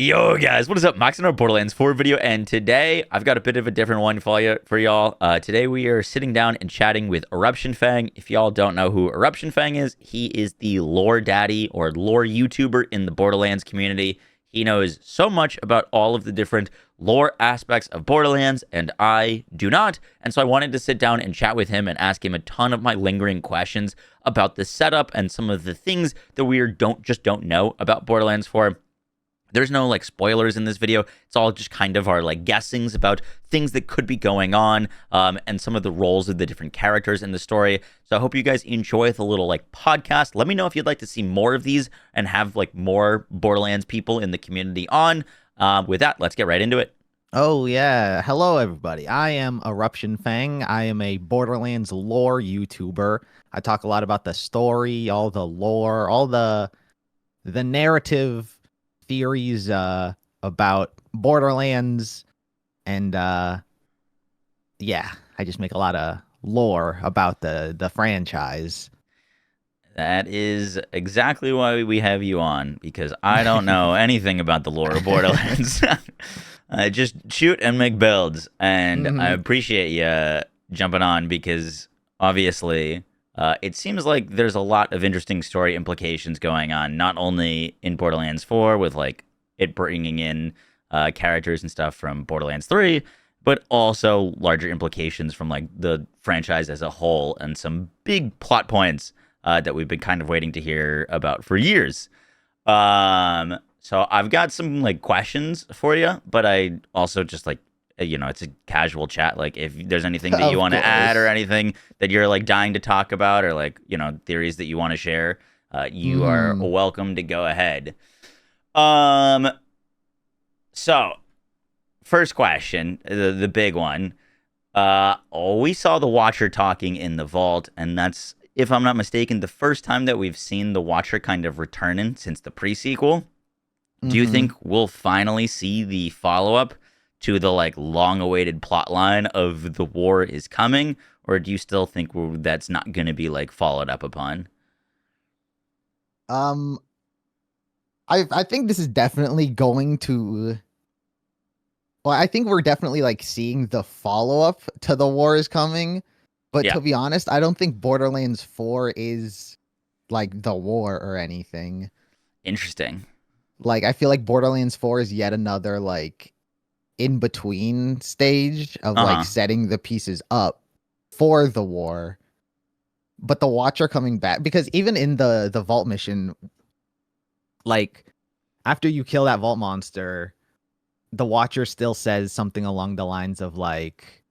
Yo guys, what is up? Max in our Borderlands 4 video, and today I've got a bit of a different one for y'all. Today we are sitting down and chatting with EruptionFang. If y'all don't know who EruptionFang is, he is the lore daddy or lore YouTuber in the Borderlands community. He knows so much about all of the different lore aspects of Borderlands, and I do not. And so I wanted to sit down and chat with him and ask him a ton of my lingering questions about the setup and some of the things that we don't know about Borderlands 4. There's no like spoilers in this video. It's all just kind of our like guessings about things that could be going on, and some of the roles of the different characters in the story. So I hope you guys enjoy the little like podcast. Let me know if you'd like to see more of these and have like more Borderlands people in the community on. With that, let's get right into it. Oh yeah. Hello everybody. I am EruptionFang. I am a Borderlands lore YouTuber. I talk a lot about the story, all the lore, all the narrative theories about Borderlands, and yeah, I just make a lot of lore about the franchise. That is exactly why we have you on, because I don't know anything about the lore of Borderlands. I just shoot and make builds, and I appreciate you jumping on because obviously it seems like there's a lot of interesting story implications going on, not only in Borderlands 4 with like it bringing in characters and stuff from Borderlands 3, but also larger implications from like the franchise as a whole and some big plot points that we've been kind of waiting to hear about for years. So I've got some like questions for you, but I also just like, it's a casual chat. Like if there's anything that you want to add or anything that you're like dying to talk about, or like, theories that you want to share, you are welcome to go ahead. So first question, the big one. We saw the Watcher talking in the vault, and that's, if I'm not mistaken, the first time that we've seen the Watcher kind of returning since the pre-sequel. Do you think we'll finally see the follow-up to the like long-awaited plot line of the war is coming, or do you still think that's not going to be like followed up upon? I think this is definitely going to. Well, I think we're definitely like seeing the follow-up to the war is coming, but Yeah. to be honest, I don't think Borderlands 4 is like the war or anything. Interesting. Like I feel like Borderlands 4 is yet another like in between stage of like setting the pieces up for the war, but the Watcher coming back, because even in the vault mission, like after you kill that vault monster, the Watcher still says something along the lines of like,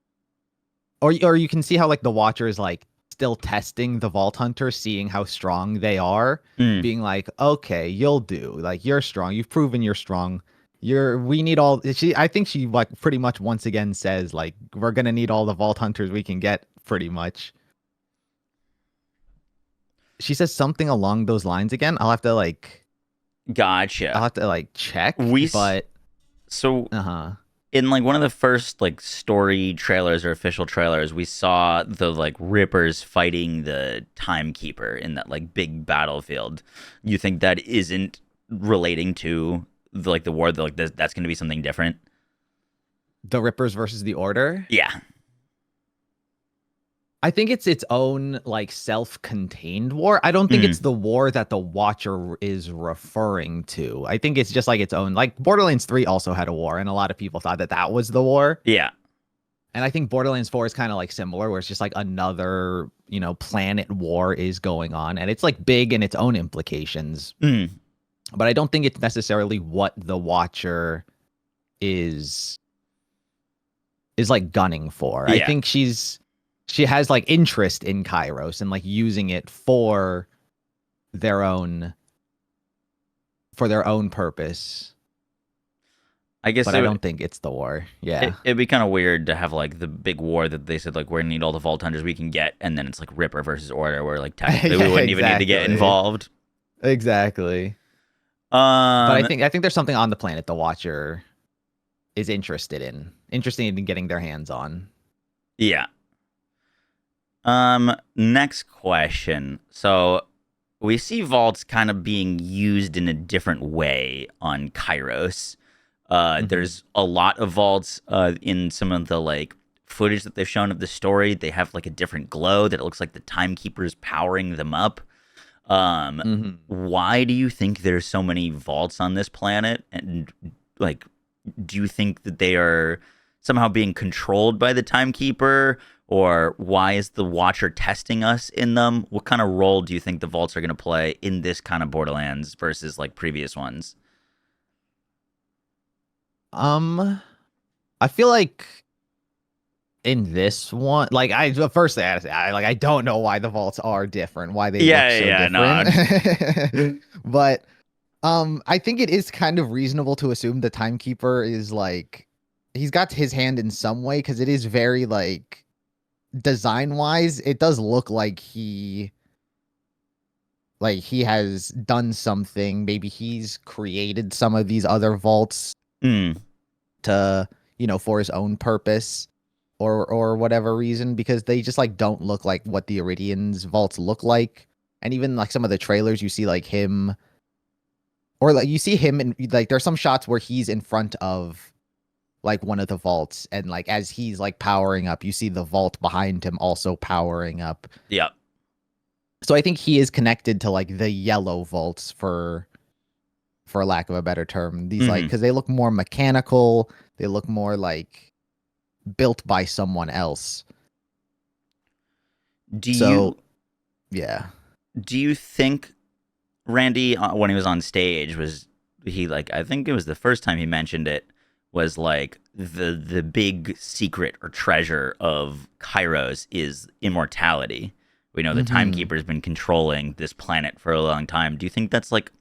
or you can see how like the Watcher is like still testing the vault hunter, seeing how strong they are, being like, okay, you'll do, like you're strong, you've proven you're strong. We need all I think she like pretty much once again says like we're gonna need all the vault hunters we can get, pretty much. She says something along those lines again. I'll have to like Gotcha. I'll have to like check. So in like one of the first like story trailers or official trailers, we saw the like Rippers fighting the Timekeeper in that like big battlefield. You think that isn't relating to like the war, like that's going to be something different? The Rippers versus the Order? Yeah. I think it's its own like self-contained war. I don't think it's the war that the Watcher is referring to. I think it's just like its own, like Borderlands 3 also had a war, and a lot of people thought that that was the war. Yeah. And I think Borderlands 4 is kind of like similar, where it's just like another, planet war is going on, and it's like big in its own implications. But I don't think it's necessarily what the Watcher is like gunning for. Yeah. I think she has like interest in Kairos and like using it for their own purpose. I guess, but I don't think it's the war. Yeah, it'd be kind of weird to have like the big war that they said like we're gonna need all the vault hunters we can get, and then it's like Ripper versus Order, where like technically we wouldn't even need to get involved. Exactly. But I think there's something on the planet the Watcher is interested in getting their hands on. Yeah. Next question. So we see vaults kind of being used in a different way on Kairos. There's a lot of vaults in some of the like footage that they've shown of the story. They have like a different glow that it looks like the Timekeeper is powering them up. Why do you think there's so many vaults on this planet? And like, do you think that they are somehow being controlled by the Timekeeper? Or why is the Watcher testing us in them? What kind of role do you think the vaults are going to play in this kind of Borderlands versus like previous ones? I feel like in this one, like firstly, I don't know why the vaults are different, why they look so different. No. But I think it is kind of reasonable to assume the Timekeeper is like he's got his hand in some way, because it is very like design wise, it does look like he has done something. Maybe he's created some of these other vaults to, for his own purpose or whatever reason, because they just like don't look like what the Iridian's vaults look like. And even like some of the trailers, you see like him, or like you see him in like there's some shots where he's in front of like one of the vaults, and like as he's like powering up, you see the vault behind him also powering up. Yeah. So I think he is connected to like the yellow vaults, for lack of a better term. These like, because they look more mechanical, they look more like built by someone else. Do you think Randy, when he was on stage, was he like, I think it was the first time he mentioned it, was like the big secret or treasure of Kairos is immortality. We know the Timekeeper's been controlling this planet for a long time. Do you think that's like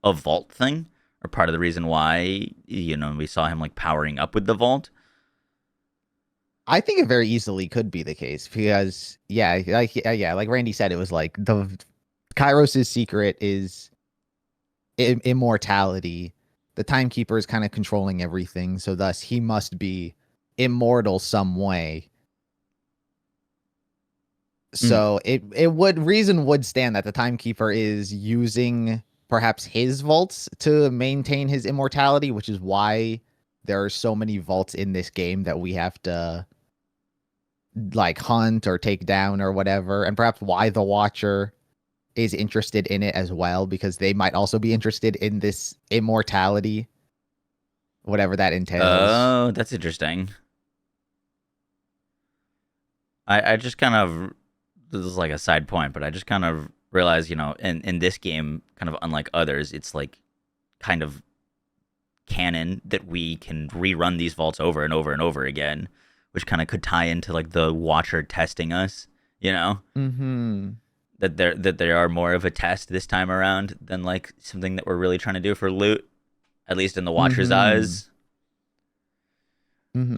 a vault thing, or part of the reason why we saw him like powering up with the vault? I think it very easily could be the case, because like Randy said, it was like the Kairos' secret is immortality. The Timekeeper is kind of controlling everything, so thus he must be immortal some way. So reason would stand that the Timekeeper is using perhaps his vaults to maintain his immortality, which is why there are so many vaults in this game that we have to like hunt or take down or whatever, and perhaps why the Watcher is interested in it as well, because they might also be interested in this immortality, whatever that entails. Oh, that's interesting. I just kind of, this is like a side point, but I just kind of realized, in this game, kind of unlike others, it's like kind of canon that we can rerun these vaults over and over and over again, which kind of could tie into like the Watcher testing us, that they are more of a test this time around than like something that we're really trying to do for loot, at least in the Watcher's eyes.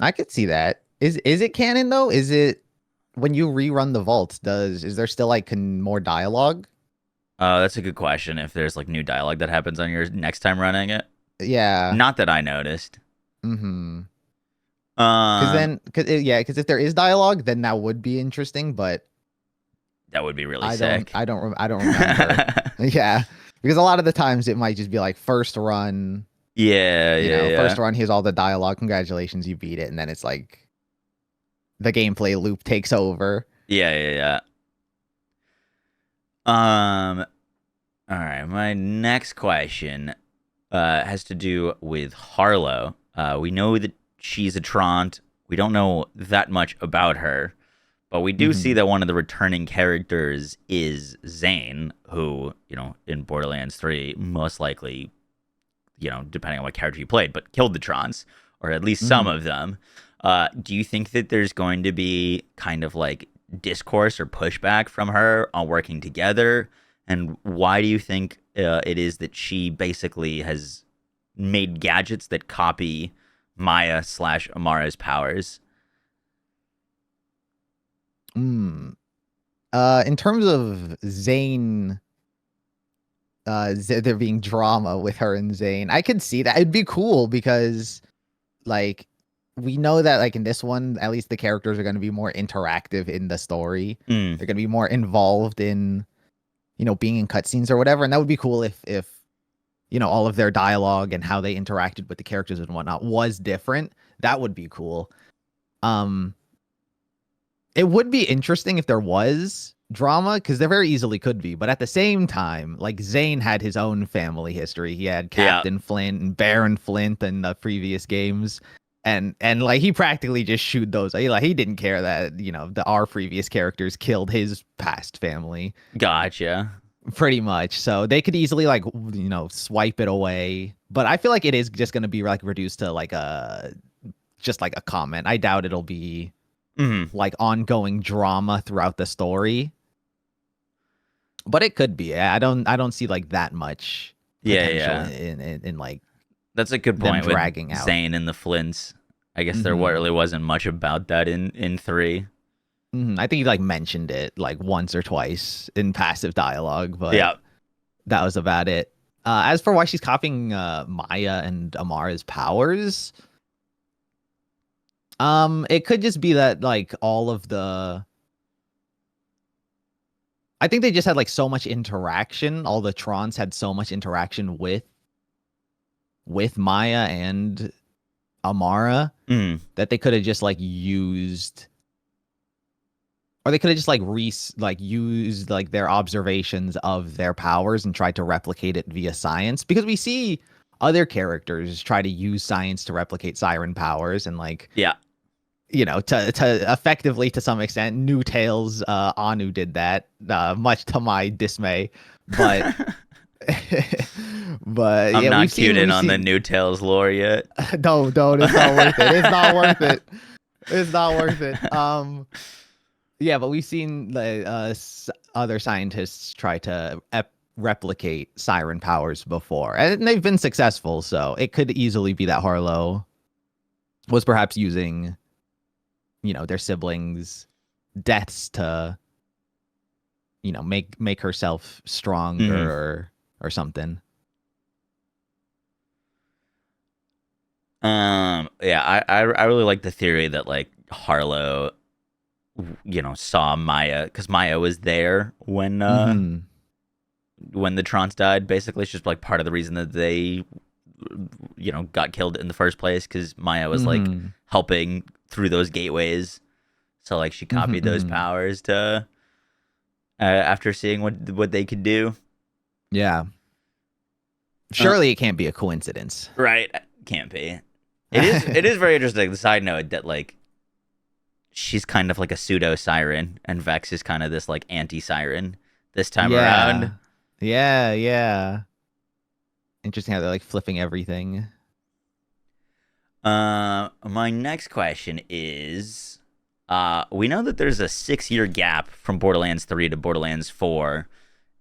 I could see that. Is it canon though? Is it, when you rerun the vaults, is there still like more dialogue? That's a good question. If there's like new dialogue that happens on your next time running it. Yeah. Not that I noticed. Because if there is dialogue, then that would be interesting, but that would be really sick. I don't remember. Yeah, because a lot of the times it might just be like first run. First run. Here's all the dialogue. Congratulations, you beat it, and then it's like the gameplay loop takes over. Yeah. All right. My next question has to do with Harlowe. We know that she's a Traunt. We don't know that much about her, but we do see that one of the returning characters is Zane, who, in Borderlands 3, most likely, depending on what character you played, but killed the Traunts, or at least some of them. Do you think that there's going to be kind of like discourse or pushback from her on working together? And why do you think it is that she basically has made gadgets that copy Maya/Amara's powers? In terms of Zane, there being drama with her and Zane, I could see that. It'd be cool because, like, we know that, like, in this one, at least the characters are going to be more interactive in the story. They're going to be more involved in being in cutscenes or whatever. And that would be cool if all of their dialogue and how they interacted with the characters and whatnot was different. That would be cool. It would be interesting if there was drama, because there very easily could be. But at the same time, like, Zane had his own family history. He had Captain Flint and Baron Flint in the previous games. And like, he practically just shooed those. He didn't care that, our previous characters killed his past family. Gotcha. Pretty much. So they could easily, like, swipe it away. But I feel like it is just going to be, like, reduced to, like, just like a comment. I doubt it'll be like ongoing drama throughout the story. But it could be. I don't see, like, that much potential in like, that's a good point with dragging out Zane and the Flints. I guess there really wasn't much about that in 3. I think he, like, mentioned it, like, once or twice in passive dialogue, but that was about it. As for why she's copying Maya and Amara's powers, it could just be that, like, all of the... I think they just had, like, so much interaction. All the Traunts had so much interaction with Maya and Amara that they could have just, like, used... Or they could have just, like, used, like, their observations of their powers and tried to replicate it via science. Because we see other characters try to use science to replicate siren powers, and, like... to effectively, to some extent, New Tales, Anu did that, much to my dismay. But but I'm not queued in on the New Tales lore yet. Don't. It's not worth it. It's not worth it. It's not worth it. Yeah, but we've seen other scientists try to replicate siren powers before, and they've been successful. So it could easily be that Harlowe was perhaps using, their siblings' deaths to, make herself stronger or something. I really like the theory that, like, Harlowe, saw Maya, because Maya was there when the Traunts died. Basically, it's just, like, part of the reason that they, got killed in the first place, because Maya was like helping through those gateways. So, like, she copied those powers to after seeing what they could do. Yeah. Surely it can't be a coincidence. Right. Can't be. It is very interesting. The side note that, like, she's kind of like a pseudo siren, and Vex is kind of this, like, anti-siren this time around. Yeah. Interesting how they're, like, flipping everything. My next question is, we know that there's a 6-year gap from Borderlands 3 to Borderlands 4,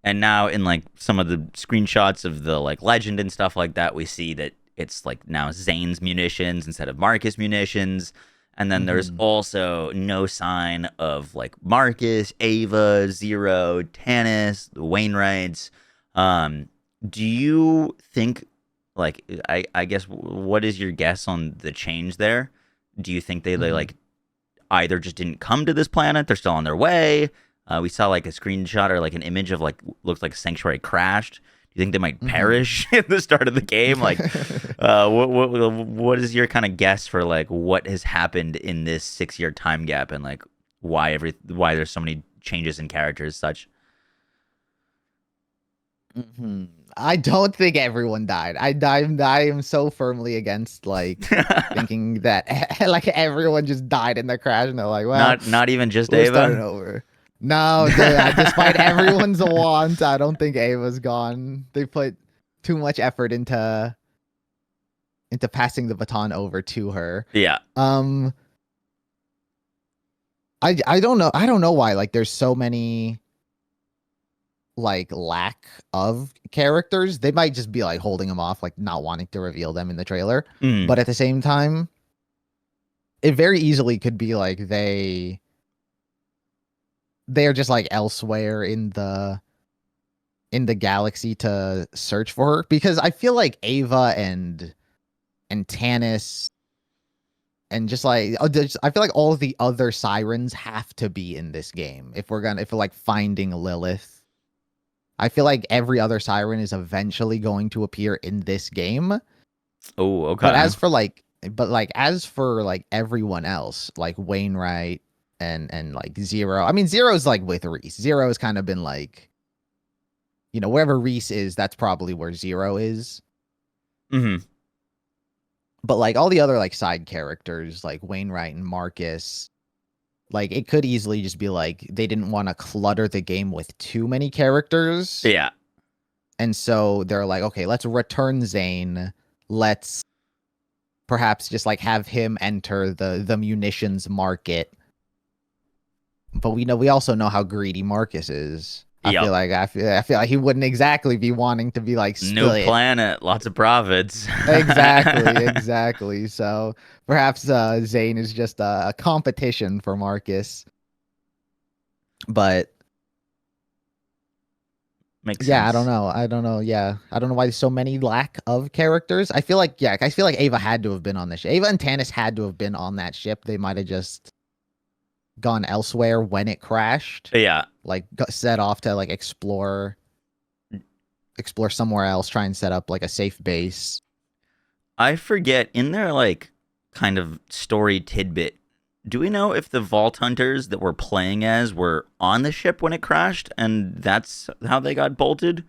and now in, like, some of the screenshots of the, like, legend and stuff like that, we see that it's, like, now Zane's munitions instead of Marcus munitions. And then there's also no sign of, like, Marcus, Ava, Zero, Tannis, the Wainwrights. Do you think, like, I guess, what is your guess on the change there? Do you think they like, either just didn't come to this planet, they're still on their way? We saw, like, a screenshot or, like, an image of, like, looks like a sanctuary crashed. Do you think they might perish at the start of the game? Like, what is your kind of guess for, like, what has happened in this 6-year time gap, and, like, why there's so many changes in characters, such? I don't think everyone died. I am so firmly against, like, thinking that, like, everyone just died in the crash, and they're like, well, not even just we're Ava. Starting over. No, despite everyone's want, I don't think Ava's gone. They put too much effort into passing the baton over to her. Yeah. I don't know. I don't know why, like, there's so many, like, lack of characters. They might just be, like, holding them off, like, not wanting to reveal them in the trailer. But at the same time, it very easily could be like they're just, like, elsewhere in the galaxy to search for her, because I feel like Ava and Tannis and just, like, I feel like all of the other sirens have to be in this game if we're like, finding Lilith I feel like every other siren is eventually going to appear in this game. Oh, okay. But as for like everyone else, like Wainwright and like Zero. I mean, Zero's like with Reese. Zero's kind of been like, wherever Reese is, that's probably where Zero is. Mm-hmm. But like all the other like side characters, like Wainwright and Marcus, like it could easily just be like they didn't want to clutter the game with too many characters. Yeah. And so they're like, okay, let's return Zane. Let's perhaps just like have him enter the munitions market. But we also know how greedy Marcus is. I Yep. feel like he wouldn't exactly be wanting to be like New split. planet, lots of profits. Exactly. So perhaps Zane is just a competition for Marcus. But Makes yeah, sense. I don't know. Yeah, I don't know why there's so many lack of characters. I feel like Ava had to have been on the ship. Ava and Tannis had to have been on that ship. They might have just gone elsewhere when it crashed. Yeah. Like got set off to like explore somewhere else, try and set up like a safe base. I forget, in their like kind of story tidbit, do we know if the Vault Hunters that we're playing as were on the ship when it crashed and that's how they got bolted?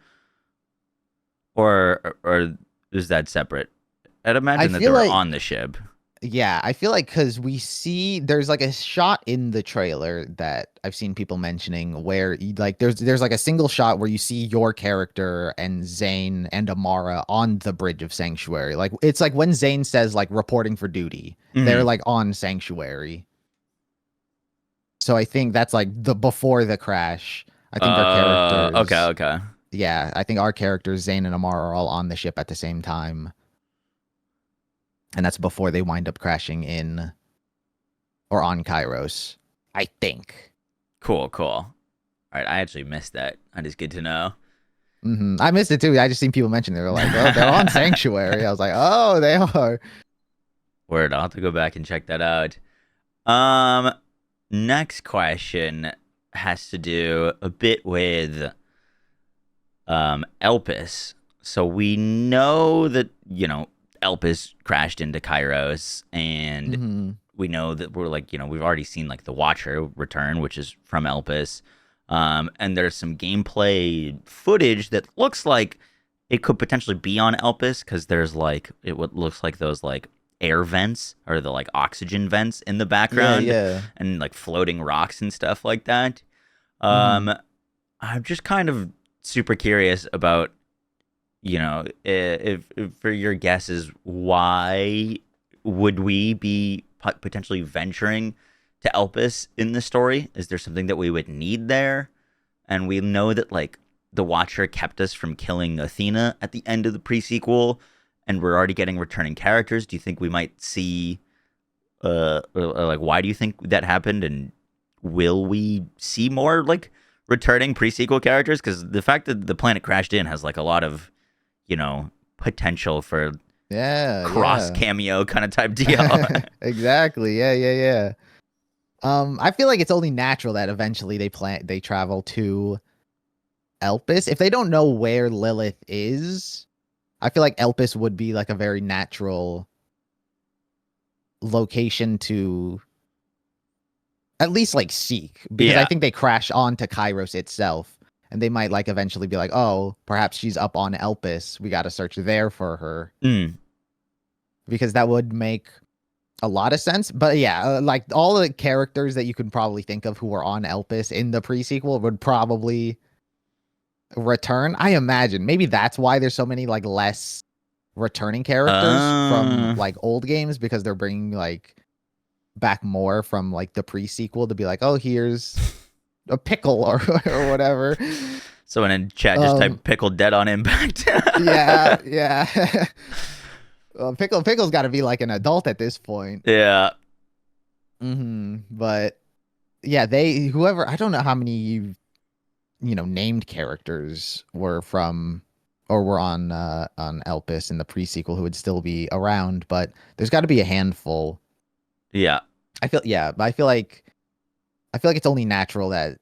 Or is that separate? I'd imagine that they were on the ship. Yeah, I feel like because there's like a shot in the trailer that I've seen people mentioning where there's like a single shot where you see your character and Zane and Amara on the bridge of Sanctuary. Like it's like when Zane says like reporting for duty, they're like on Sanctuary. So I think that's like before the crash. I think our characters. Okay. Yeah, I think our characters, Zane and Amara, are all on the ship at the same time. And that's before they wind up crashing in or on Kairos, I think. Cool. All right, I actually missed that. That is good to know. Mm-hmm. I missed it too. I just seen people mention they were like, "Oh, they're on Sanctuary." I was like, "Oh, they are." Word. I'll have to go back and check that out. Next question has to do a bit with Elpis. So we know that Elpis crashed into Kairos, and we know that we're like, we've already seen like the Watcher return, which is from Elpis. And there's some gameplay footage that looks like it could potentially be on Elpis because there's like what looks like those like air vents or the like oxygen vents in the background, and like floating rocks and stuff like that. I'm just kind of super curious about, if for your guesses, why would we be potentially venturing to Elpis in the story? Is there something that we would need there? And we know that like the Watcher kept us from killing Athena at the end of the pre-sequel, and we're already getting returning characters. Do you think we might see, or like, why do you think that happened? And will we see more like returning pre-sequel characters? Because the fact that the planet crashed in has like a lot of, potential for cross cameo kind of type deal. Exactly. Yeah. I feel like it's only natural that eventually they travel to Elpis. If they don't know where Lilith is, I feel like Elpis would be like a very natural location to at least like seek, because I think they crash onto Kairos itself. And they might like eventually be like, oh, perhaps she's up on Elpis. We got to search there for her. Because that would make a lot of sense. But yeah, like all the characters that you could probably think of who were on Elpis in the pre-sequel would probably return. I imagine maybe that's why there's so many like less returning characters from like old games, because they're bringing like back more from like the pre-sequel to be like, oh, here's a pickle or whatever. Someone in chat just typed pickle dead on impact. yeah. Well, Pickle's got to be like an adult at this point. Yeah. But yeah, whoever, I don't know how many named characters were from or were on Elpis in the pre-sequel who would still be around, but there's got to be a handful. Yeah. I feel like it's only natural that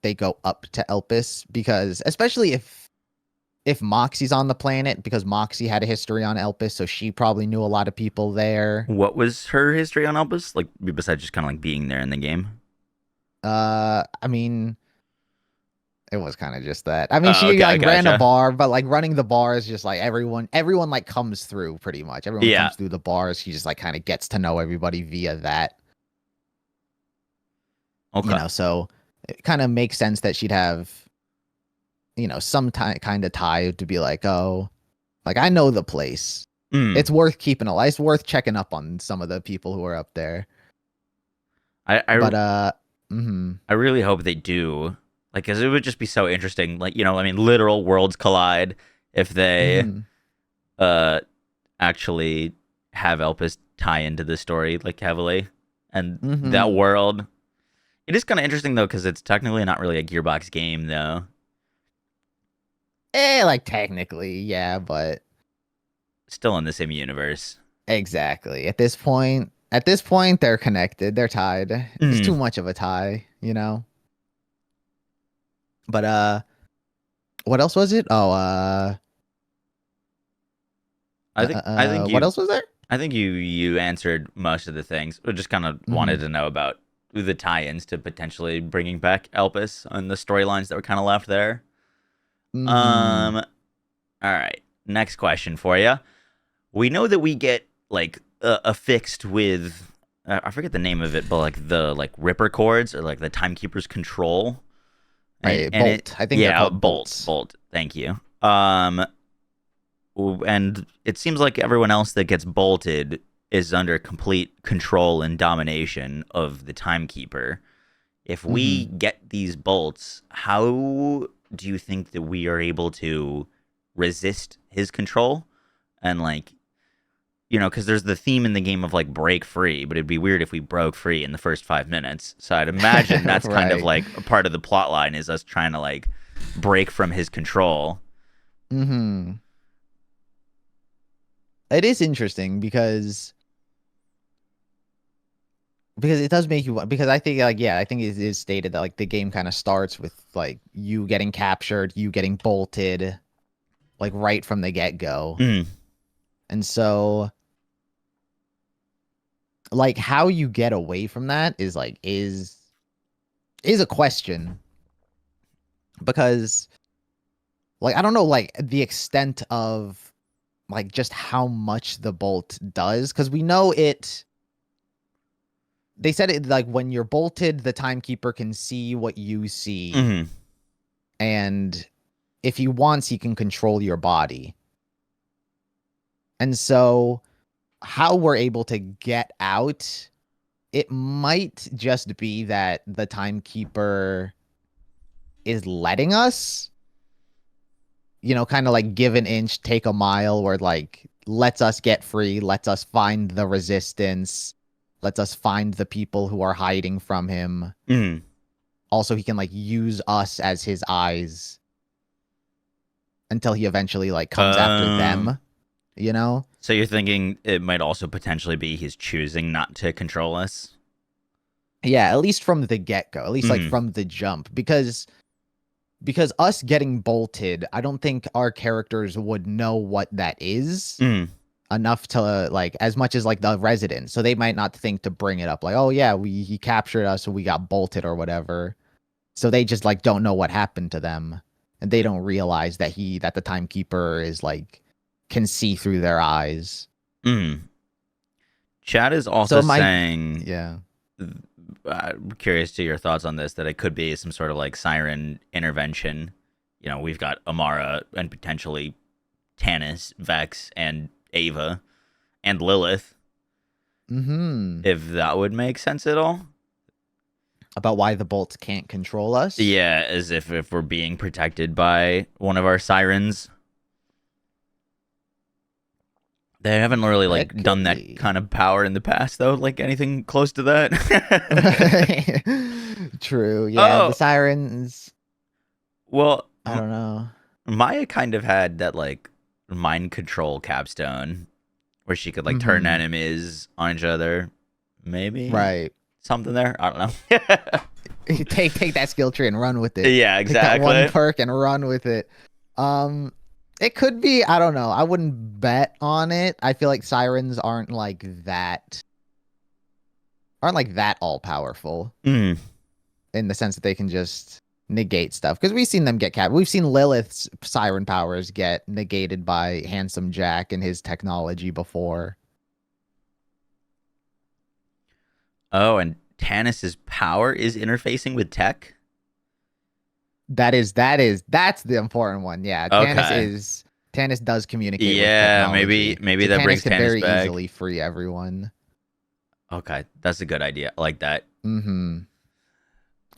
they go up to Elpis, because especially if Moxie's on the planet, because Moxie had a history on Elpis, so she probably knew a lot of people there. What was her history on Elpis? Like, besides just kind of like being there in the game? I mean, it was kind of just that. I mean, she Okay, like ran a gotcha. bar, but like running the bar is just like everyone like comes through pretty much. Everyone Yeah. comes through the bars. She just like kind of gets to know everybody via that. Okay. You know, so it kind of makes sense that she'd have, you know, some kind of tie to be like, oh, like I know the place. It's worth keeping alive. It's worth checking up on some of the people who are up there. I really hope they do. Like, because it would just be so interesting. Like, I mean, literal worlds collide if they actually have Elpis tie into the story like heavily, and that world. It is kind of interesting though, because it's technically not really a Gearbox game though. Like technically, yeah, but Still in the same universe. exactly. At this point, they're connected. They're tied. It's too much of a tie, you know. But what else was it? Oh, I think what else was there? I think you answered most of the things. I just kind of wanted to know about the tie-ins to potentially bringing back Elpis and the storylines that were kind of left there. All right. Next question for you. We know that we get like affixed with I forget the name of it, but like the Ripper cords, or like the Timekeeper's control. Right, Bolt. I think they're called bolts. Bolt. Thank you. And it seems like everyone else that gets bolted is under complete control and domination of the Timekeeper. If we get these bolts, how do you think that we are able to resist his control? And like, because there's the theme in the game of like break free, but it'd be weird if we broke free in the first 5 minutes. So I'd imagine that's kind of like a part of the plot line, is us trying to like break from his control. It is interesting because it does make you, because I think like, yeah, I think it is stated that like the game kind of starts with like you getting captured, you getting bolted, like right from the get-go. And so like how you get away from that is like is a question, because like I don't know like the extent of like just how much the bolt does, because we know they said it like when you're bolted, the Timekeeper can see what you see, and if he wants, he can control your body. And so how we're able to get out, it might just be that the Timekeeper is letting us, kind of like give an inch, take a mile, or like lets us get free, lets us find the resistance, lets us find the people who are hiding from him. Also, he can like use us as his eyes until he eventually like comes after them, So you're thinking it might also potentially be he's choosing not to control us? Yeah, at least from the get-go, at least like from the jump, because us getting bolted, I don't think our characters would know what that is enough to like, as much as like the residents, so they might not think to bring it up like, oh yeah, he captured us, so we got bolted or whatever. So they just like don't know what happened to them, and they don't realize that the Timekeeper is like can see through their eyes. Chad is also saying, yeah, I'm curious to your thoughts on this, that it could be some sort of like siren intervention. We've got Amara and potentially Tannis, Vex, and Ava, and Lilith. If that would make sense at all. About why the bolts can't control us? Yeah, as if we're being protected by one of our sirens. They haven't really like done that kind of power in the past, though. Like anything close to that. True. Yeah, the sirens. Well, I don't know. Maya kind of had that like mind control capstone, where she could like turn enemies on each other. Maybe right. Something there. I don't know. take that skill tree and run with it. Yeah, Take that one exactly. perk and run with it. It could be. I don't know. I wouldn't bet on it. I feel like sirens aren't like that all powerful Mm. in the sense that they can just negate stuff. Because we've seen them get capped. We've seen Lilith's siren powers get negated by Handsome Jack and his technology before. Oh, and Tannis's power is interfacing with tech? That's the important one. Yeah, Okay. Tannis does communicate with Yeah, technology. maybe So that Tannis brings could Tannis very back. easily free everyone. Okay, that's a good idea. I like that. Mm-hmm.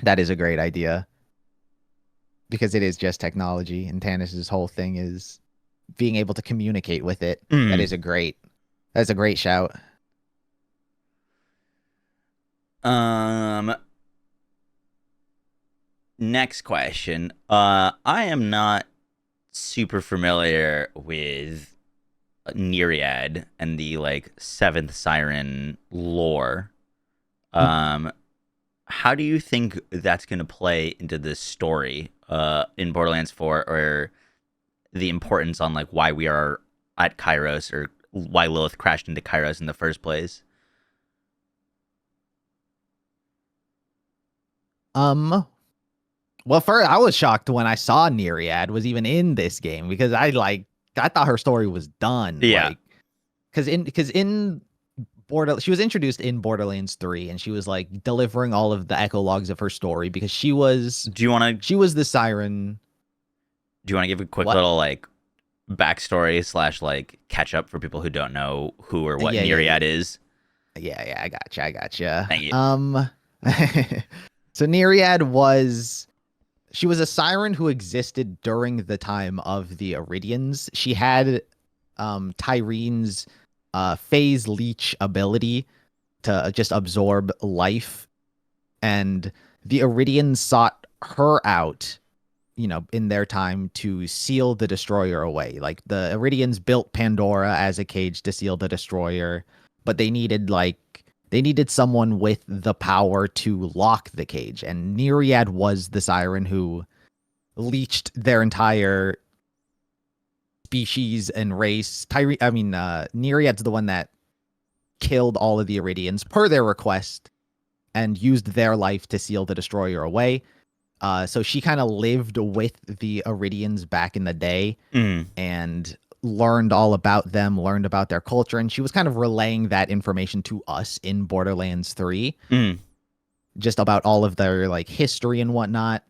That is a great idea. Because it is just technology, and Tannis's whole thing is being able to communicate with it. Mm. That's a great shout. Next question. I am not super familiar with Nyriad and the like seventh siren lore. How do you think that's going to play into this story in Borderlands 4, or the importance on like why we are at Kairos, or why Lilith crashed into Kairos in the first place? Well, first I was shocked when I saw Nyriad was even in this game because I thought her story was done. Yeah. Because in she was introduced in Borderlands 3 and she was like delivering all of the echo logs of her story because she was Do you want to the siren. give a quick What? little like backstory slash like catch up for people who don't know who or what Yeah, Nyriad is? Yeah, I gotcha. Thank you. So Nyriad she was a siren who existed during the time of the Iridians. She had Tyrene's phase leech ability to just absorb life, and the Iridians sought her out, in their time to seal the destroyer away. Like the Iridians built Pandora as a cage to seal the destroyer, but they needed someone with the power to lock the cage, and Nyriad was the siren who leached their entire species and race. Nyriad's the one that killed all of the Iridians per their request and used their life to seal the destroyer away. So she kind of lived with the Iridians back in the day and learned all about them, learned about their culture, and she was kind of relaying that information to us in Borderlands 3, just about all of their like history and whatnot.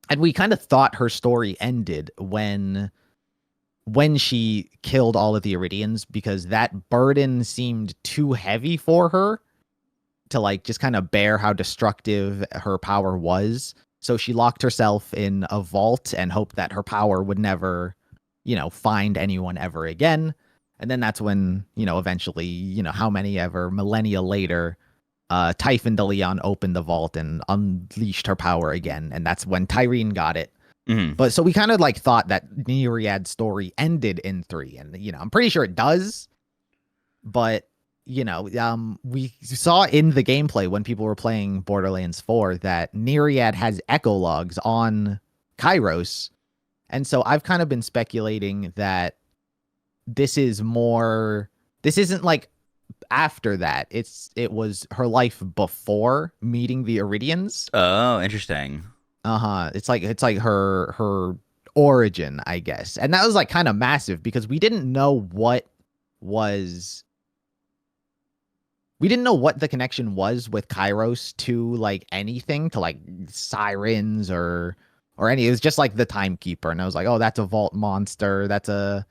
And we kind of thought her story ended when she killed all of the Iridians, because that burden seemed too heavy for her to like just kind of bear how destructive her power was. So she locked herself in a vault and hoped that her power would never, find anyone ever again. And then that's when, eventually, how many ever millennia later, Typhon de Leon opened the vault and unleashed her power again. And that's when Tyrene got it. But so we kind of like thought that Nyriad's story ended in 3, and I'm pretty sure it does. But we saw in the gameplay when people were playing Borderlands 4 that Nyriad has echo logs on Kairos, and so I've kind of been speculating that this isn't like after that. It was her life before meeting the Iridians. Oh, interesting. It's like her origin, I guess. And that was like kind of massive because we didn't know what the connection was with Kairos to like anything, to like sirens or any. It was just like the Timekeeper, and I was like, oh, that's a vault monster. That's a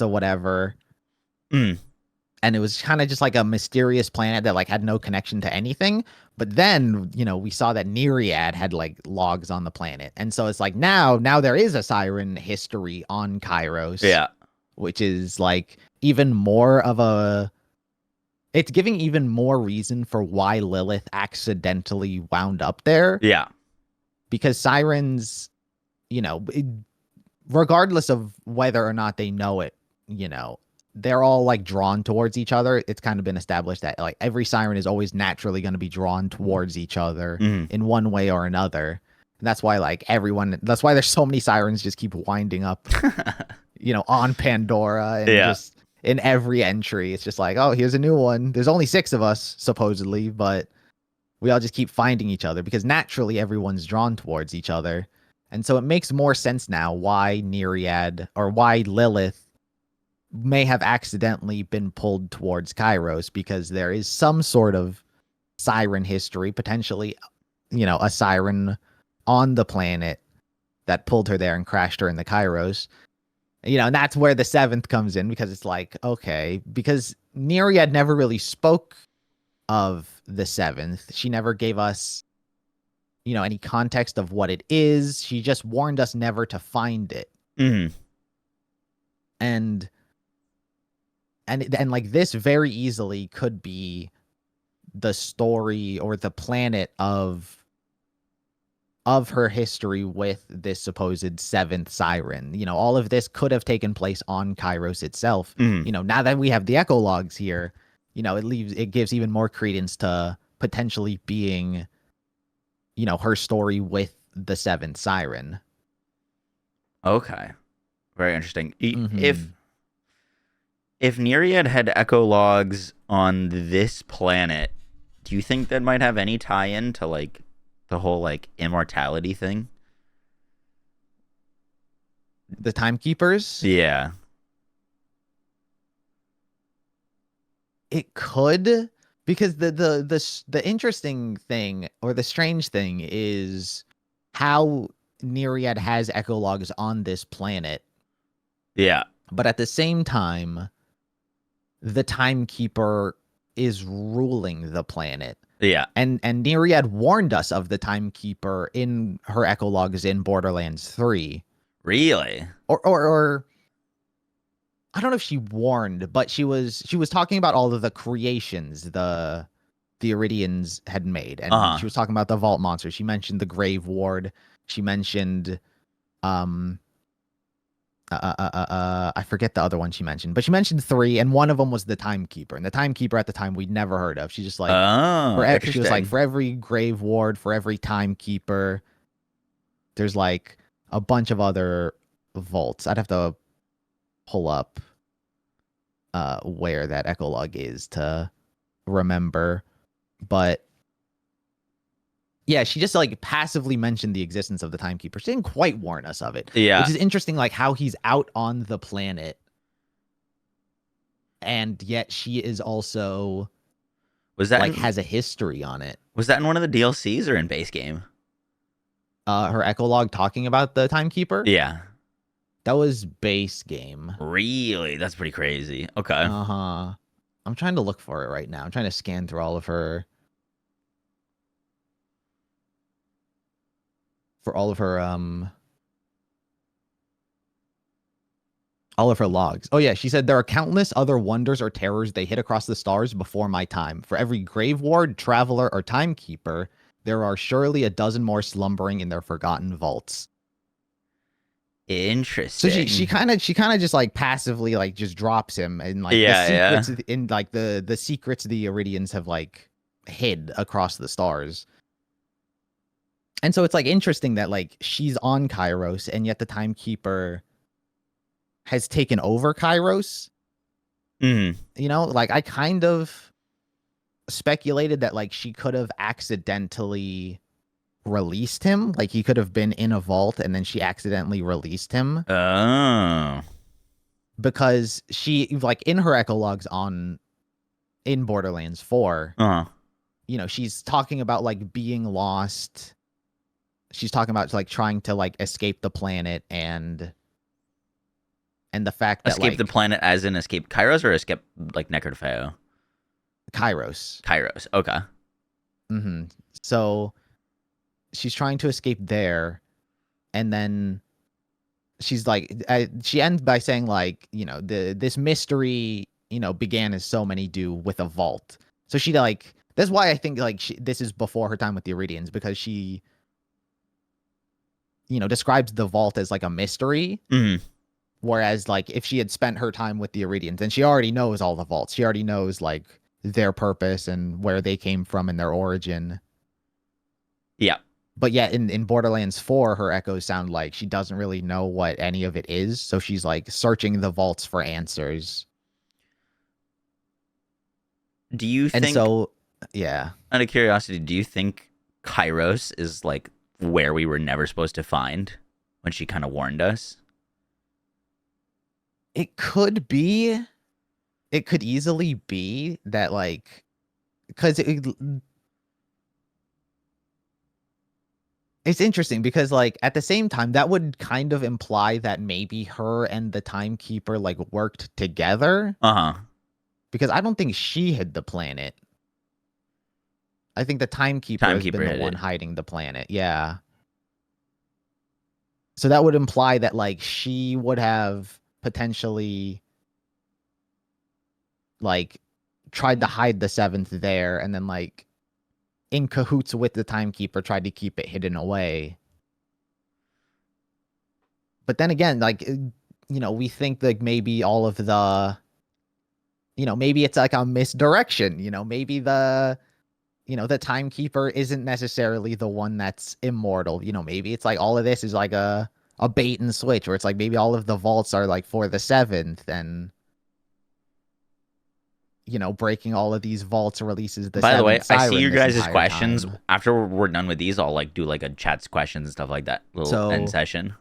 whatever. And it was kind of just like a mysterious planet that like had no connection to anything. But then, we saw that Nyriad had like logs on the planet. And so it's like now there is a siren history on Kairos. Yeah. Which is like even more of it's giving even more reason for why Lilith accidentally wound up there. Yeah. Because sirens, regardless of whether or not they know it, they're all like drawn towards each other. It's kind of been established that like every siren is always naturally going to be drawn towards each other in one way or another. And that's why like that's why there's so many sirens just keep winding up, on Pandora and just in every entry. It's just like, oh, here's a new one. There's only 6 of us supposedly, but we all just keep finding each other because naturally everyone's drawn towards each other. And so it makes more sense now why Nyriad or why Lilith may have accidentally been pulled towards Kairos, because there is some sort of siren history, potentially, a siren on the planet that pulled her there and crashed her in the Kairos. And that's where the 7th comes in, because it's like, okay, because Nyriad never really spoke of the 7th. She never gave us, any context of what it is. She just warned us never to find it. And like this very easily could be the story or the planet of her history with this supposed 7th siren. All of this could have taken place on Kairos itself. Now that we have the echo logs here, it gives even more credence to potentially being, her story with the 7th siren. Okay. Very interesting. If Nyriad had echo logs on this planet, do you think that might have any tie-in to like the whole like immortality thing? The Timekeepers? Yeah. It could, because the interesting thing or the strange thing is how Nyriad has echo logs on this planet. Yeah. But at the same time, the Timekeeper is ruling the planet. Yeah. And Nyriad warned us of the Timekeeper in her echo logs in Borderlands 3. Really? Or I don't know if she warned, but she was talking about all of the creations the Iridians had made. And she was talking about the Vault Monster. She mentioned the Grave Ward. She mentioned I forget the other one she mentioned, but she mentioned 3, and one of them was the Timekeeper. And the Timekeeper at the time we'd never heard of. She's just like, she was like, for every Grave Ward, for every Timekeeper, there's like a bunch of other vaults. I'd have to pull up where that echolog is to remember, but yeah, she just like passively mentioned the existence of the Timekeeper. She didn't quite warn us of it. Yeah. Which is interesting, like how he's out on the planet, and yet she is also has a history on it. Was that in one of the DLCs or in base game? Her echolog talking about the Timekeeper? Yeah. That was base game. Really? That's pretty crazy. Okay. Uh-huh. I'm trying to look for it right now. I'm trying to scan through all of her logs. Oh yeah, she said there are countless other wonders or terrors they hit across the stars before my time. For every grave ward, traveler, or timekeeper, there are surely a dozen more slumbering in their forgotten vaults. Interesting. So she kind of just like passively like just drops him, and like the secrets in like the secrets the Iridians have like hid across the stars. And so it's like interesting that like she's on Kairos, and yet the Timekeeper has taken over Kairos. Like I kind of speculated that like she could have accidentally released him. Like he could have been in a vault and then she accidentally released him. Oh. Because she like in her echologs in Borderlands 4, she's talking about like being lost. She's talking about like trying to like escape the planet and the fact that escape the planet as in escape Kairos or escape like Necrofeo? Kairos. Okay. So she's trying to escape there, and then she's like, she ends by saying like, this mystery, began as so many do with a vault. So she like, that's why I think like this is before her time with the Iridians, because she, describes the vault as like a mystery. Whereas, like, if she had spent her time with the Iridians, then she already knows all the vaults. She already knows, like, their purpose and where they came from and their origin. Yeah. But yet, in Borderlands 4, her echoes sound like she doesn't really know what any of it is. So she's, like, searching the vaults for answers. Do you think... And so, yeah. Out of curiosity, do you think Kairos is, like, where we were never supposed to find when she kind of warned us? It could be. It could easily be that, like, because it's interesting because, like, at the same time, that would kind of imply that maybe her and the Timekeeper, like, worked together. Uh-huh. Because I don't think she hid the planet. I think the Timekeeper has been the one hiding the planet. Yeah. So that would imply that, like, she would have potentially, like, tried to hide the 7th there, and then, like, in cahoots with the Timekeeper, tried to keep it hidden away. But then again, like, we think that maybe all of the, maybe it's like a misdirection. Maybe the Timekeeper isn't necessarily the one that's immortal. Maybe it's like all of this is like a bait and switch, where it's like maybe all of the vaults are like for the 7th, and breaking all of these vaults releases the 7th. By the way, siren I see your guys' questions. time. After we're done with these, I'll like do like a chat's questions and stuff like that. Little end session.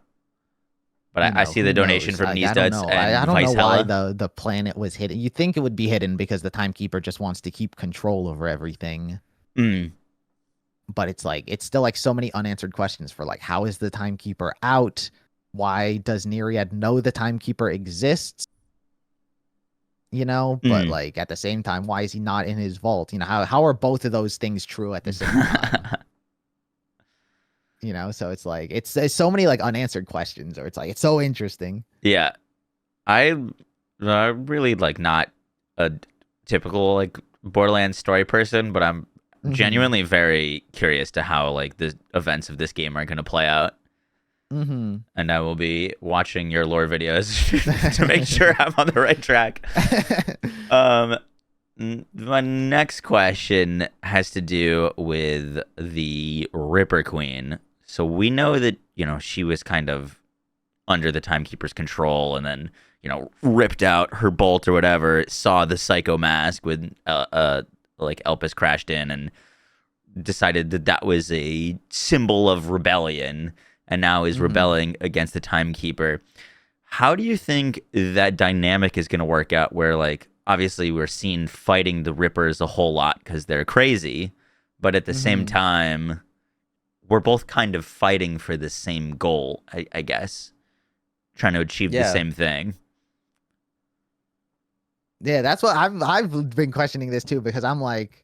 But I see the donation from Nyriad and I don't Vice know why Hella. the planet was hidden. You think it would be hidden because the Timekeeper just wants to keep control over everything. But it's like, it's still like so many unanswered questions for, like, how is the Timekeeper out? Why does Nyriad know the Timekeeper exists? But like at the same time, why is he not in his vault? How are both of those things true at the same time? So it's like, it's so many like unanswered questions, or it's like, it's so interesting. Yeah. I'm really like not a typical like Borderlands story person, but I'm genuinely very curious to how like the events of this game are going to play out. And I will be watching your lore videos to make sure I'm on the right track. My next question has to do with the Ripper Queen. So we know that, she was kind of under the Timekeeper's control, and then, ripped out her bolt or whatever, saw the Psycho Mask with like Elpis crashed in and decided that that was a symbol of rebellion, and now is rebelling against the Timekeeper. How do you think that dynamic is going to work out, where, like, obviously we're seen fighting the Rippers a whole lot because they're crazy, but at the same time, we're both kind of fighting for the same goal, I guess, trying to achieve the same thing. Yeah, that's what I've been questioning this too, because I'm like,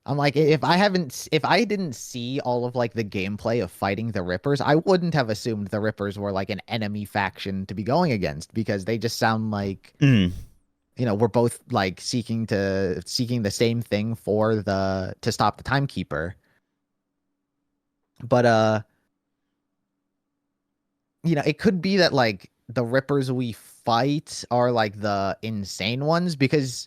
if I didn't see all of like the gameplay of fighting the Rippers, I wouldn't have assumed the Rippers were like an enemy faction to be going against, because they just sound like, we're both like seeking the same thing to stop the Timekeeper. But it could be that like the Rippers we fight are like the insane ones, because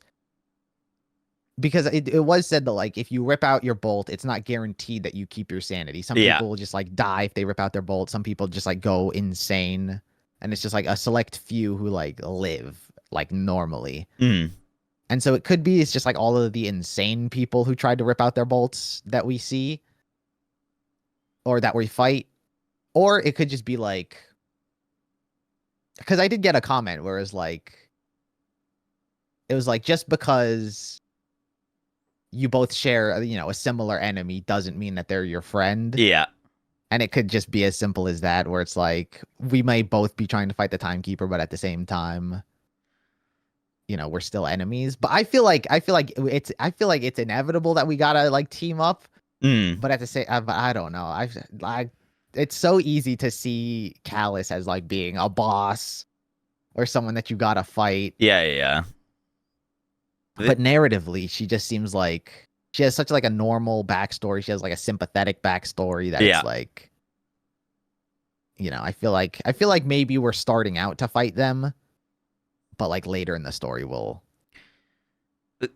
it was said that, like, if you rip out your bolt, it's not guaranteed that you keep your sanity. Some people will just like die if they rip out their bolt. Some people just like go insane, and it's just like a select few who like live like normally. And so it could be it's just like all of the insane people who tried to rip out their bolts that we see, or that we fight. Or it could just be like, because I did get a comment where it was like, just because you both share, a similar enemy doesn't mean that they're your friend. Yeah. And it could just be as simple as that, where it's like, we may both be trying to fight the Timekeeper, but at the same time, we're still enemies. But I feel like it's inevitable that we gotta like team up. But at the same, I don't know. It's so easy to see Callus as like being a boss or someone that you gotta fight. Yeah. But narratively, she just seems like she has such like a normal backstory. She has like a sympathetic backstory that it's like, I feel like maybe we're starting out to fight them, but like later in the story The,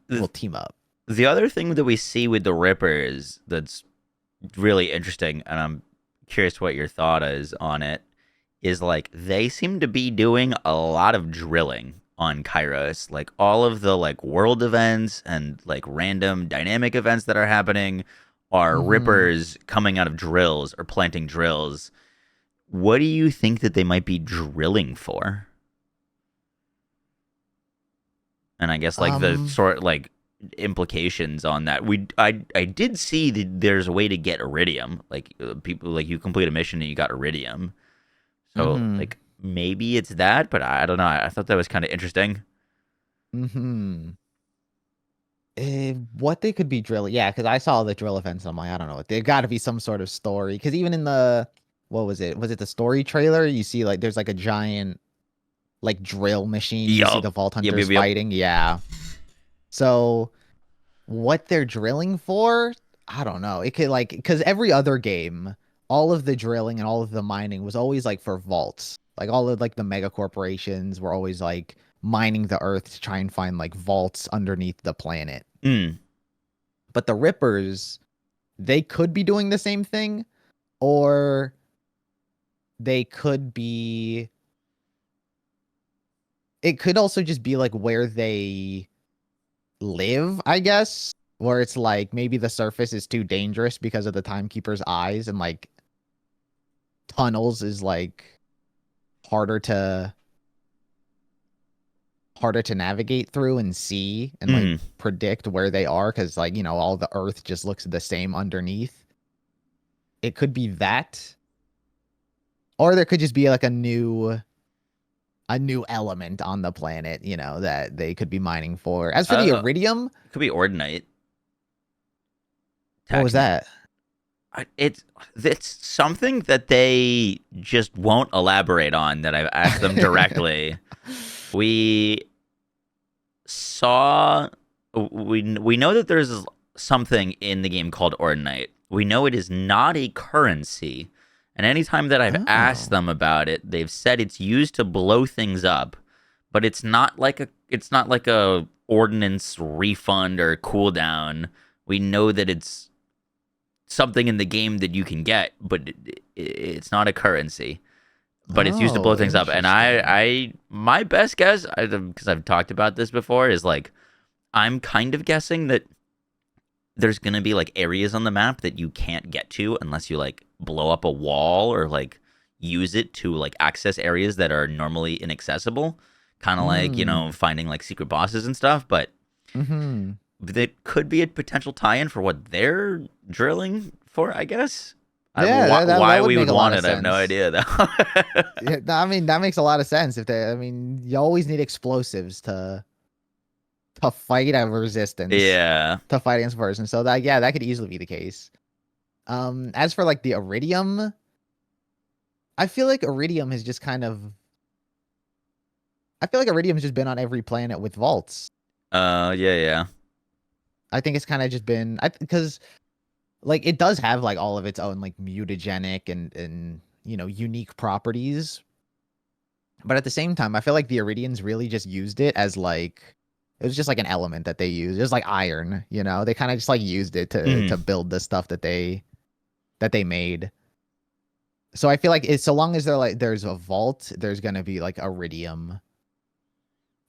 we'll the, team up. the other thing that we see with the Rippers that's really interesting, and I'm curious what your thought is on it, is like they seem to be doing a lot of drilling on Kairos. Like all of the like world events and like random dynamic events that are happening are Hmm. Rippers coming out of drills or planting drills. What do you think that they might be drilling for? And I guess like the Um. sort like implications on that. I did see that there's a way to get iridium. Like people like you complete a mission and you got iridium. So Hmm. like maybe it's that, but I don't know. I thought that was kind of interesting. Hmm. What they could be drilling? Yeah, because I saw the drill events. I'm like, I don't know. There got to be some sort of story. Because even in the what was it? Was it the story trailer? You see, like, there's like a giant like drill machine. You see Yup. the Vault Yep. Hunters Yep. Yep. fighting. Yeah. So what they're drilling for? I don't know. It could like because every other game, all of the drilling and all of the mining was always like for vaults. Like all of like the mega corporations were always like mining the earth to try and find like vaults underneath the planet. Mm. But the Rippers, they could be doing the same thing, or they could be. It could also just be like where they live, I guess, where it's like maybe the surface is too dangerous because of the Timekeeper's eyes, and like tunnels is like harder to harder to navigate through and see and like Mm. predict where they are because like all the earth just looks the same underneath. It could be that, or there could just be like a new element on the planet, that they could be mining for. As for the Uh, iridium, it could be Ordenite. what was Technically, that? it's something that they just won't elaborate on. That I've asked them directly. We saw we know that there's something in the game called Ordinite. We know it is not a currency. And anytime that I've asked Oh. them about it, they've said it's used to blow things up, but it's not like a ordnance refund or cooldown. We know that it's something in the game that you can get, but it's not a currency, but it's used to blow Oh, things up. And interesting. my best guess, because I've talked about this before, is like I'm kind of guessing that there's gonna be like areas on the map that you can't get to unless you like blow up a wall or like use it to like access areas that are normally inaccessible. Kind of like Mm. finding like secret bosses and stuff, but Hmm. that could be a potential tie-in for what they're drilling for, I guess. Yeah, Why, that why would we make would a lot want of it, I have no sense. idea though. Yeah, I mean that makes a lot of sense. You always need explosives to fight a resistance, Yeah. to fight against a person. So that yeah, that could easily be the case. As for like the iridium, I feel like iridium has just kind of I feel like iridium has just been on every planet with vaults. Yeah, yeah. I think it's kind of just been because like it does have like all of its own like mutagenic and unique properties. But at the same time, I feel like the Iridians really just used it as like it was just like an element that they used. It was like iron, They kind of just like used it to Mhm. to build the stuff that they made. So I feel like so long as there's a vault, there's gonna be like iridium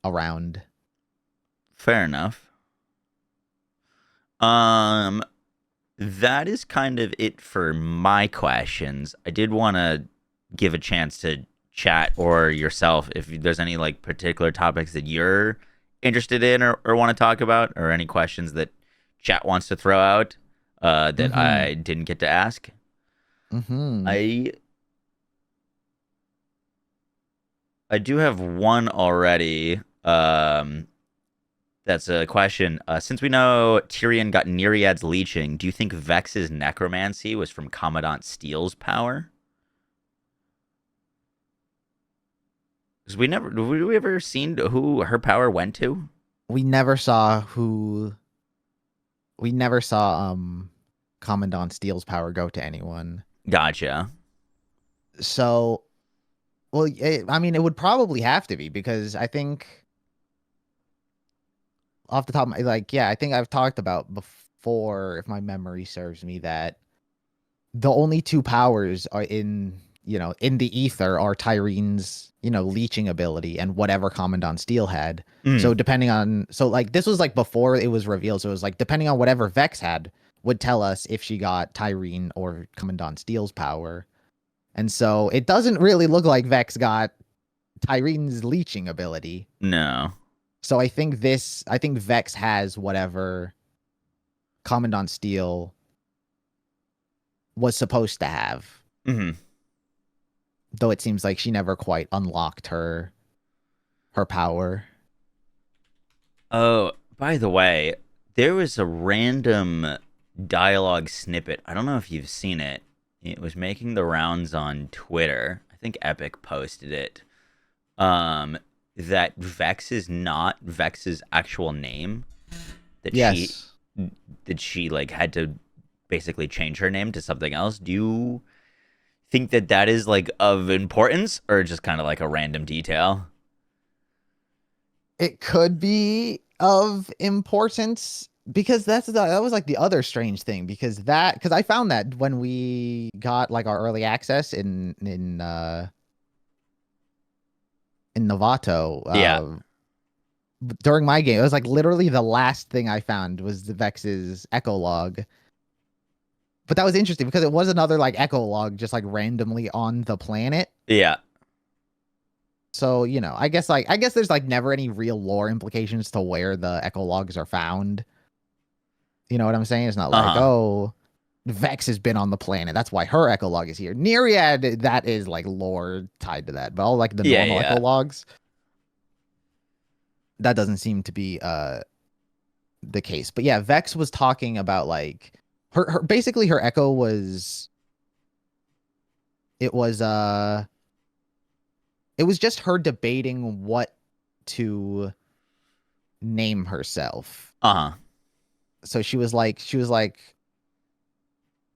around. Fair enough. Um that is kind of it for my questions. I did want to give a chance to chat or yourself if there's any like particular topics that you're interested in or want to talk about or any questions that chat wants to throw out that Mm-hmm. I didn't get to ask. Mm-hmm. I I do have one already. That's a question. Since we know Tyrion got Nyriad's leeching, do you think Vex's necromancy was from Commandant Steele's power? Because we ever seen who her power went to? We never saw who we never saw Commandant Steele's power go to anyone. Gotcha. So, well, I mean, it would probably have to be because I think off the top of my, like, yeah, I think I've talked about before, if my memory serves me, that the only two powers are in the ether are Tyrene's, leeching ability and whatever Commandant Steel had. So Mm. depending on, so like this was like before it was revealed. So it was like depending on whatever Vex had would tell us if she got Tyrene or Commandant Steel's power. And so it doesn't really look like Vex got Tyrene's leeching ability. No. So I think Vex has whatever Commandant Steel was supposed to have. Hmm. Though it seems like she never quite unlocked her power. Oh, by the way, there was a random dialogue snippet. I don't know if you've seen it. It was making the rounds on Twitter. I think Epic posted it. Um, that Vex is not Vex's actual name. That she Yes. like had to basically change her name to something else. Do you think that that is like of importance or just kind of like a random detail? It could be of importance because that was like the other strange thing because I found that when we got like our early access in Novato Yeah. during my game, it was like literally the last thing I found was the Vex's echo log. But that was interesting because it was another like echo log just like randomly on the planet. Yeah. So, I guess there's like never any real lore implications to where the echo logs are found. You know what I'm saying? It's not like, Uh-huh. oh, Vex has been on the planet. That's why her echo log is here. Nyriad, that is like lore tied to that. But all like the Yeah, normal echo yeah. logs, that doesn't seem to be the case. But yeah, Vex was talking about like her basically her echo was it was it was just her debating what to name herself. Uh-huh. So she was like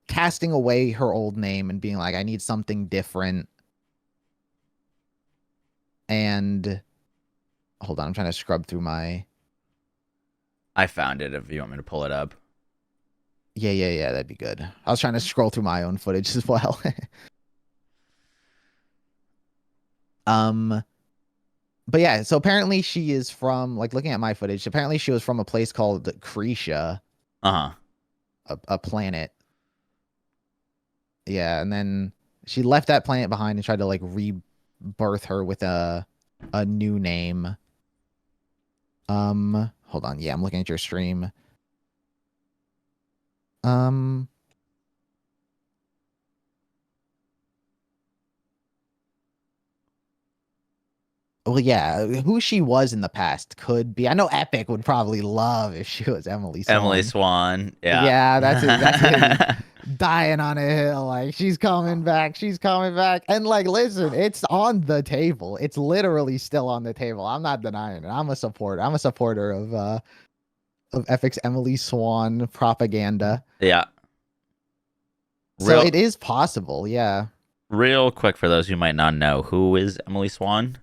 casting away her old name and being like, I need something different. And hold on, I'm trying to scrub through my. I found it if you want me to pull it up. Yeah, that'd be good. I was trying to scroll through my own footage as well. um, but yeah, so apparently she is from, like, looking at my footage, apparently she was from a place called Cretia, Uh-huh. a planet. Yeah, and then she left that planet behind and tried to like rebirth her with a new name. Hold on. Yeah, I'm looking at your stream. Um, well, yeah, who she was in the past could be. I know Epic would probably love if she was Emily Emily Swan. Swan. Yeah. Yeah, that's it. Dying on a hill, like she's coming back, she's coming back, and like, listen, it's on the table. It's literally still on the table. I'm not denying it. I'm a supporter. I'm a supporter of Epic's Emily Swan propaganda. Yeah. So Real it is possible, yeah. real quick for those who might not know, who is Emily Swan?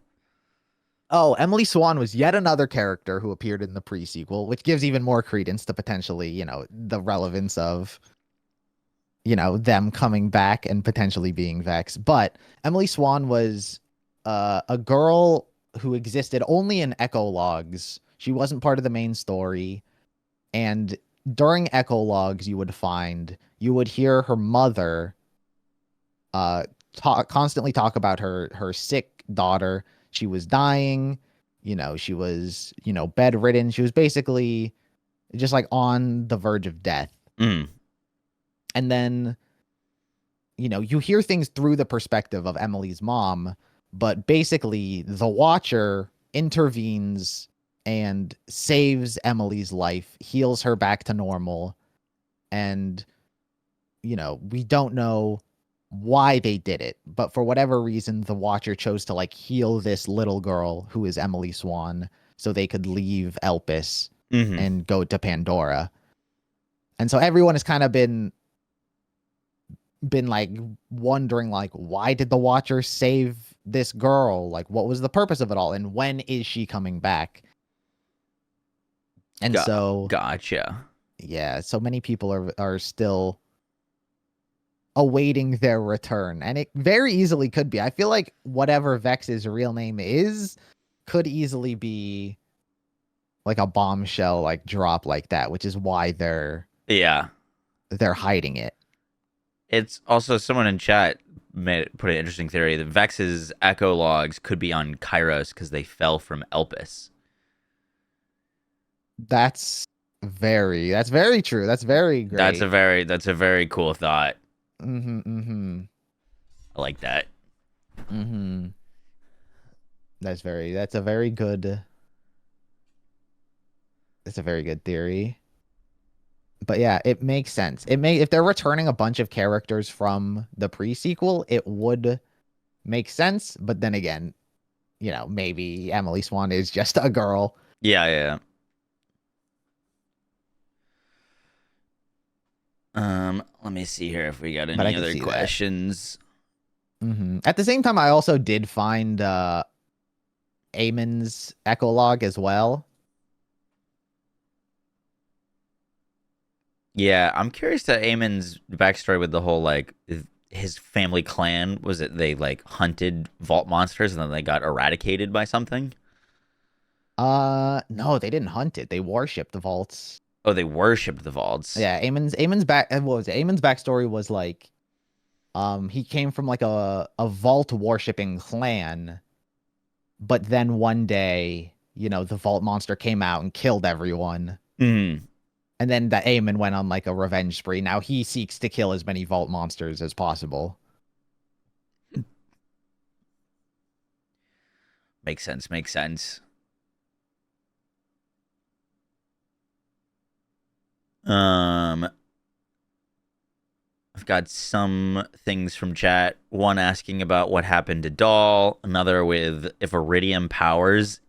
Oh, Emily Swan was yet another character who appeared in the pre-sequel, which gives even more credence to potentially, the relevance of, them coming back and potentially being Vex. But Emily Swan was a girl who existed only in echo logs. She wasn't part of the main story. And during echo logs, you would hear her mother constantly talk about her sick daughter. She was dying, she was, bedridden. She was basically just like on the verge of death. Mm. And then, you hear things through the perspective of Emily's mom, but basically the Watcher intervenes and saves Emily's life, heals her back to normal. And, we don't know why they did it, but for whatever reason, the Watcher chose to like heal this little girl who is Emily Swan so they could leave Elpis Hmm. and go to Pandora. And so everyone has kind of been, been like wondering like, why did the Watcher save this girl? Like, what was the purpose of it all? And when is she coming back? And so gotcha. Yeah, so many people are still awaiting their return, and it very easily could be. I feel like whatever Vex's real name is could easily be like a bombshell like drop like that, which is why they're hiding it. It's also someone in chat put an interesting theory that Vex's echo logs could be on Kairos because they fell from Elpis. That's very true. That's very great. That's a very cool thought. I like that. That's a very good theory. But yeah, it makes sense. If they're returning a bunch of characters from the pre-sequel, it would make sense. But then again, maybe Emily Swan is just a girl. Yeah. Let me see here if we got any other questions. At the same time, I also did find Eamon's echolog as well. Yeah, I'm curious to Eamon's backstory with the whole like his family clan. Was it they like hunted vault monsters and then they got eradicated by something? No, they didn't hunt it. They worshipped the vaults. Oh, they worshipped the vaults. Yeah, Eamon's backstory was like, he came from like a vault worshipping clan, but then one day, the vault monster came out and killed everyone. And then that Eamon went on like a revenge spree. Now he seeks to kill as many vault monsters as possible. Makes sense. I've got some things from chat. One asking about what happened to Dahl. Another with if Iridium empowers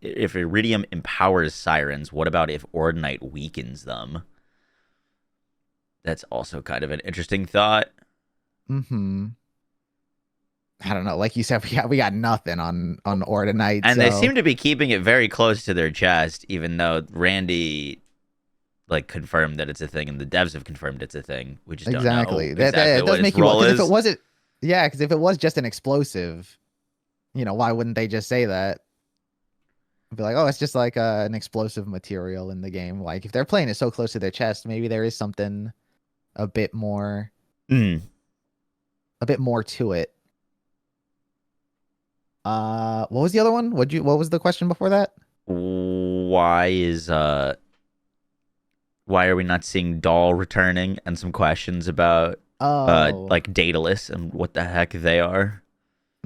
sirens, what about if Ordenite weakens them? That's also kind of an interesting thought. I don't know. Like you said, we got nothing on Ordenite. And they seem to be keeping it very close to their chest, even though Randy like confirmed that it's a thing and the devs have confirmed it's a thing. We just don't know exactly that does make you because if it wasn't, because if it was just an explosive, why wouldn't they just say that? Be like, oh, it's just like an explosive material in the game. Like if they're playing it so close to their chest, maybe there is something a bit more to it. What was the other one? What was the question before that? Why are we not seeing Dahl returning? And some questions about like Daedalus and what the heck they are.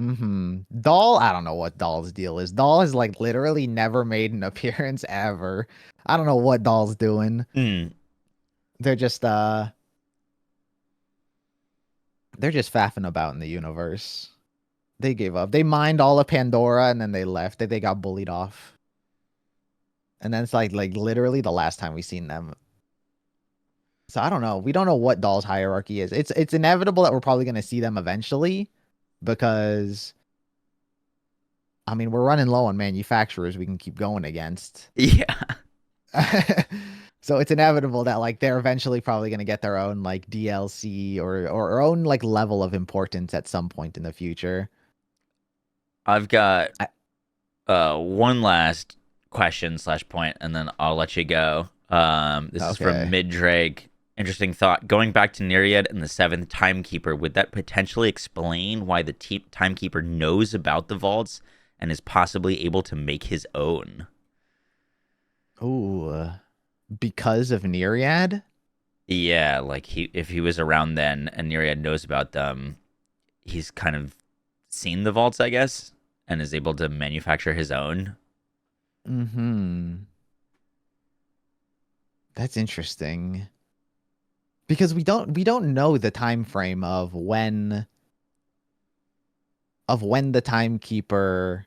Dahl, I don't know what Dahl's deal is. Dahl has like literally never made an appearance ever. I don't know what Dahl's doing. They're just faffing about in the universe. They gave up. They mined all of Pandora and then they left. They got bullied off. And then it's like literally the last time we seen them. So I don't know. We don't know what Dahl's hierarchy is. It's inevitable that we're probably going to see them eventually because I mean, we're running low on manufacturers we can keep going against. Yeah. So it's inevitable that like they're eventually probably going to get their own like DLC or own like level of importance at some point in the future. I've got one last question / point and then I'll let you go. This is from Mid-Drake. Interesting thought. Going back to Nyriad and the 7th Timekeeper, would that potentially explain why the Timekeeper knows about the vaults and is possibly able to make his own? Ooh, because of Nyriad? Yeah, like if he was around then and Nyriad knows about them, he's kind of seen the vaults, I guess, and is able to manufacture his own. That's interesting. Because we don't know the time frame of when the Timekeeper.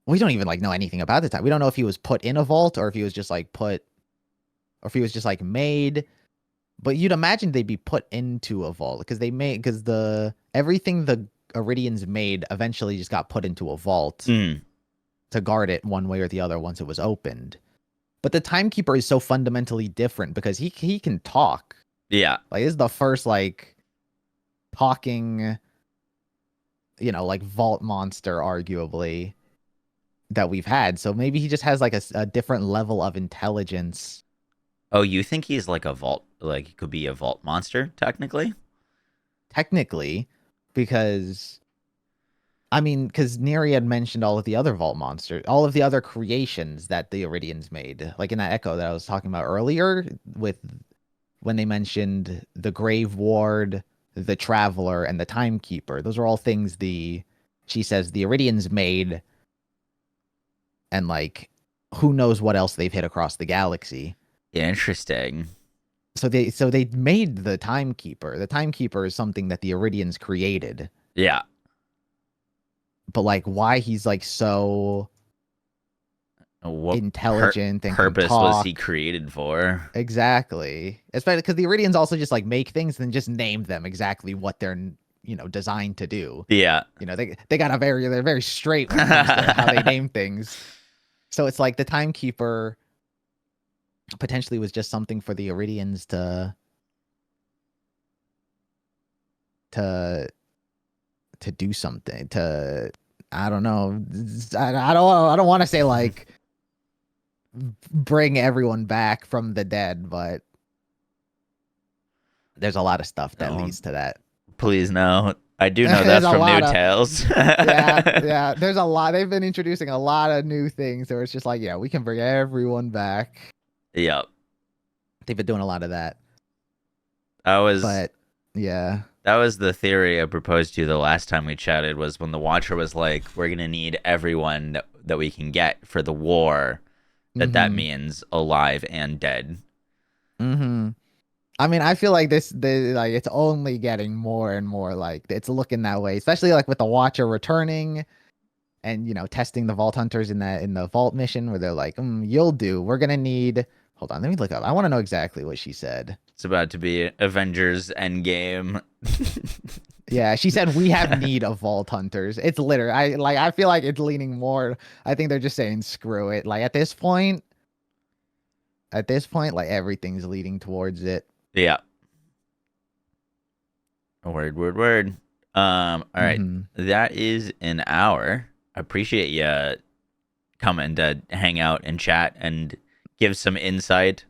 We don't even like know anything about the time. We don't know if he was put in a vault or if he was just like made. But you'd imagine they'd be put into a vault because everything the Iridians made eventually just got put into a vault to guard it one way or the other once it was opened. But the Timekeeper is so fundamentally different because he can talk. Yeah. Like, this is the first, like, talking, like, vault monster, arguably, that we've had. So maybe he just has, like, a different level of intelligence. Oh, you think he's like a vault, like he could be a vault monster, technically? Technically, because Nyriad mentioned all of the other vault monsters, all of the other creations that the Iridians made, like in that echo that I was talking about earlier, when they mentioned the Grave Ward, the Traveler, and the Timekeeper. Those are all things she says the Iridians made, and like who knows what else they've hit across the galaxy. Interesting. So they made the Timekeeper. The Timekeeper is something that the Iridians created. Yeah. But like why he's like so What intelligent and purpose was he created for? Exactly. Especially because the Iridians also just like make things and just name them exactly what they're designed to do. Yeah. They're very straight when it comes to how they name things. So it's like the Timekeeper potentially was just something for the Iridians to do something, I don't know. I don't want to say like bring everyone back from the dead, but there's a lot of stuff that leads to that. Please no. I do know that's from New Tales. yeah. There's a lot. They've been introducing a lot of new things, so it's just like, yeah, we can bring everyone back. Yep. They've been doing a lot of that. But yeah. That was the theory I proposed to you the last time we chatted, was when the Watcher was like, we're going to need everyone that we can get for the war, that means alive and dead. Mm-hmm. I mean, I feel like it's only getting more and more like it's looking that way, especially like with the Watcher returning and, testing the Vault Hunters in the Vault mission where they're like, you'll do. We're going to need... Hold on, let me look up. I want to know exactly what she said. It's about to be Avengers Endgame. Yeah, she said we have need of Vault Hunters. It's literally, I feel like it's leaning more. I think they're just saying screw it. Like at this point, like everything's leading towards it. Yeah. Word. All right. That is an hour. I appreciate you coming to hang out and chat and give some insight.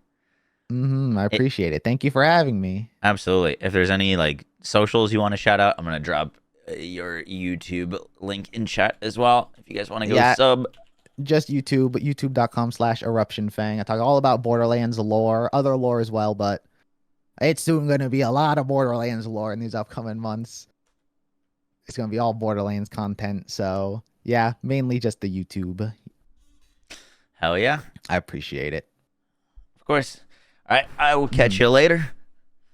I appreciate it. Thank you for having me. Absolutely. If there's any like socials you want to shout out, I'm gonna drop your YouTube link in chat as well. If you guys want to go sub, just YouTube, but youtube.com/EruptionFang. I talk all about Borderlands lore, other lore as well, but it's soon going to be a lot of Borderlands lore in these upcoming months. It's going to be all Borderlands content. So yeah, mainly just the YouTube. Hell yeah. I appreciate it. Of course. All right. I will catch you later.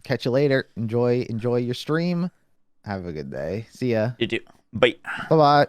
Catch you later. Enjoy your stream. Have a good day. See ya. You too. Bye. Bye-bye.